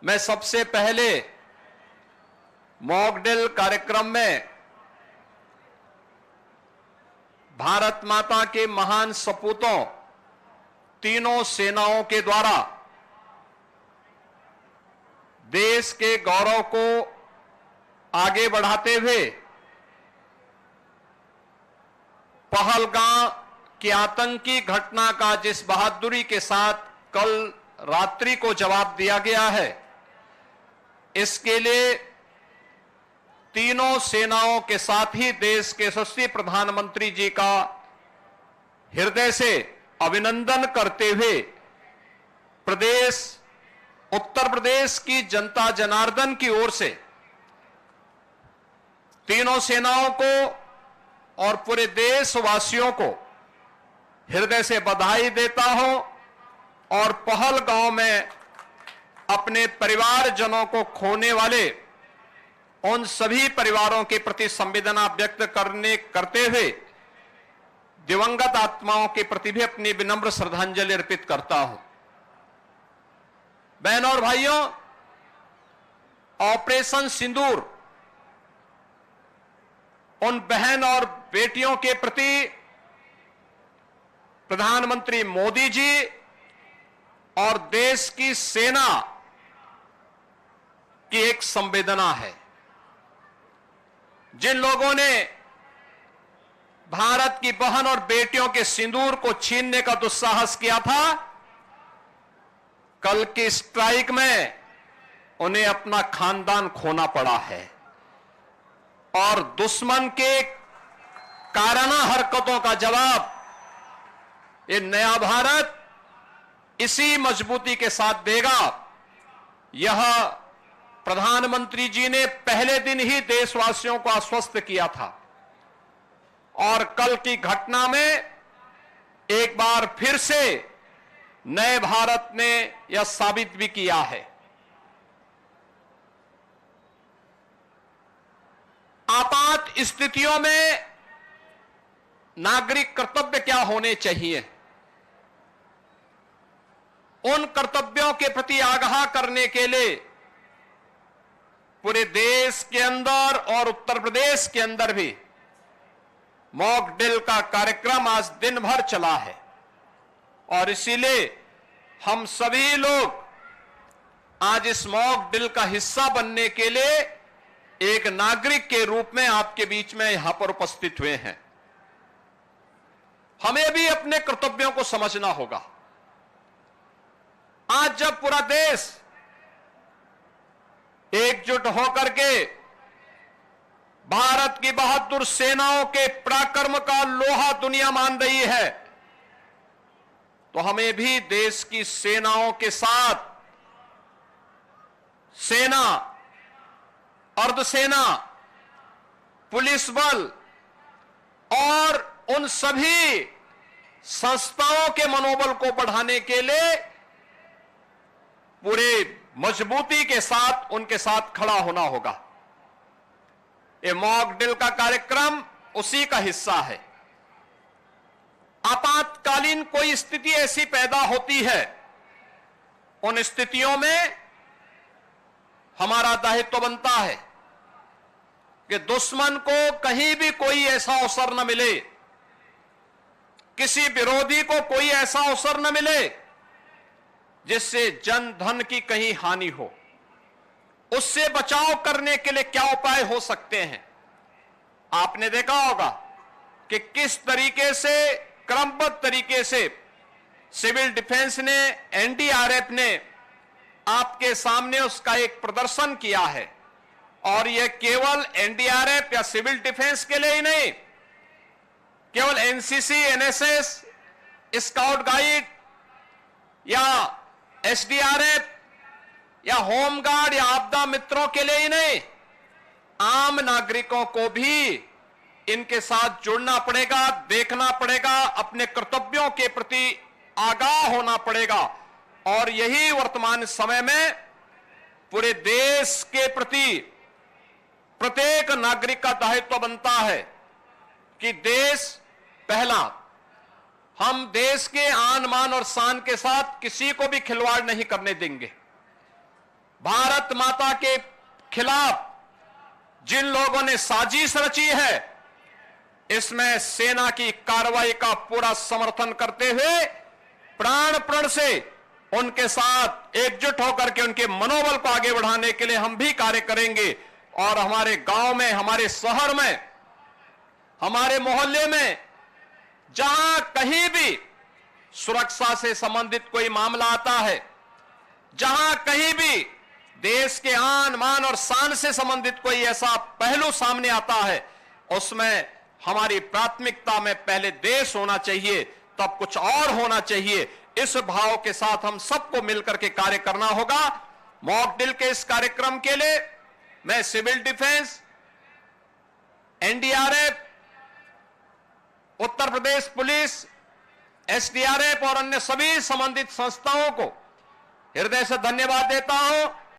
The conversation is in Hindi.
मैं सबसे पहले मॉक ड्रिल कार्यक्रम में भारत माता के महान सपूतों तीनों सेनाओं के द्वारा देश के गौरव को आगे बढ़ाते हुए पहलगाम की आतंकी घटना का जिस बहादुरी के साथ कल रात्रि को जवाब दिया गया है, इसके लिए तीनों सेनाओं के साथ ही देश के यशस्वी प्रधानमंत्री जी का हृदय से अभिनंदन करते हुए उत्तर प्रदेश की जनता जनार्दन की ओर से तीनों सेनाओं को और पूरे देशवासियों को हृदय से बधाई देता हूं और पहलगांव में अपने परिवारजनों को खोने वाले उन सभी परिवारों के प्रति संवेदना व्यक्त करते हुए दिवंगत आत्माओं के प्रति भी अपनी विनम्र श्रद्धांजलि अर्पित करता हूं। बहनों और भाइयों, ऑपरेशन सिंदूर उन बहन और बेटियों के प्रति प्रधानमंत्री मोदी जी और देश की सेना की एक संवेदना है। जिन लोगों ने भारत की बहन और बेटियों के सिंदूर को छीनने का दुस्साहस किया था, कल की स्ट्राइक में उन्हें अपना खानदान खोना पड़ा है और दुश्मन के काराना हरकतों का जवाब ये नया भारत इसी मजबूती के साथ देगा। यह प्रधानमंत्री जी ने पहले दिन ही देशवासियों को आश्वस्त किया था और कल की घटना में एक बार फिर से नए भारत ने यह साबित भी किया है। आपात स्थितियों में नागरिक कर्तव्य क्या होने चाहिए, उन कर्तव्यों के प्रति आगाह करने के लिए पूरे देश के अंदर और उत्तर प्रदेश के अंदर भी मॉक ड्रिल का कार्यक्रम आज दिन भर चला है और इसीलिए हम सभी लोग आज इस मॉक ड्रिल का हिस्सा बनने के लिए एक नागरिक के रूप में आपके बीच में यहां पर उपस्थित हुए हैं। हमें भी अपने कर्तव्यों को समझना होगा। आज जब पूरा देश एकजुट होकर के भारत की बहादुर सेनाओं के पराक्रम का लोहा दुनिया मान रही है, तो हमें भी देश की सेनाओं के साथ सेना, अर्धसेना, पुलिस बल और उन सभी संस्थाओं के मनोबल को बढ़ाने के लिए पूरे मजबूती के साथ उनके साथ खड़ा होना होगा। ये मॉक ड्रिल का कार्यक्रम उसी का हिस्सा है। आपातकालीन कोई स्थिति ऐसी पैदा होती है, उन स्थितियों में हमारा दायित्व बनता है कि दुश्मन को कहीं भी कोई ऐसा अवसर न मिले, किसी विरोधी को कोई ऐसा अवसर न मिले जिससे जन धन की कहीं हानि हो। उससे बचाव करने के लिए क्या उपाय हो सकते हैं। आपने देखा होगा कि किस तरीके से क्रमबद्ध तरीके से सिविल डिफेंस ने, एनडीआरएफ ने आपके सामने उसका एक प्रदर्शन किया है और यह केवल एनडीआरएफ या सिविल डिफेंस के लिए ही नहीं, केवल एनसीसी, एनएसएस, स्काउट गाइड या एसडीआरएफ या होमगार्ड या आपदा मित्रों के लिए ही नहीं, आम नागरिकों को भी इनके साथ जुड़ना पड़ेगा, देखना पड़ेगा, अपने कर्तव्यों के प्रति आगाह होना पड़ेगा। और यही वर्तमान समय में पूरे देश के प्रति प्रत्येक नागरिक का दायित्व बनता है कि देश पहला, हम देश के आन मान और शान के साथ किसी को भी खिलवाड़ नहीं करने देंगे। भारत भारत माता के खिलाफ जिन लोगों ने साजिश रची है, इसमें सेना की कार्रवाई का पूरा समर्थन करते हुए प्राण प्रण से उनके साथ एकजुट होकर के उनके मनोबल को आगे बढ़ाने के लिए हम भी कार्य करेंगे। और हमारे गांव में, हमारे शहर में, हमारे मोहल्ले में जहां कहीं भी सुरक्षा से संबंधित कोई मामला आता है, जहां कहीं भी देश के आन मान और शान से संबंधित कोई ऐसा पहलू सामने आता है, उसमें हमारी प्राथमिकता में पहले देश होना चाहिए, तब कुछ और होना चाहिए। इस भाव के साथ हम सबको मिलकर के कार्य करना होगा। मॉक ड्रिल के इस कार्यक्रम के लिए मैं civil defence, NDRF, Uttar Pradesh police, SDRF और अन्य सभी संबंधित संस्थाओं को हृदय से धन्यवाद देता हूं।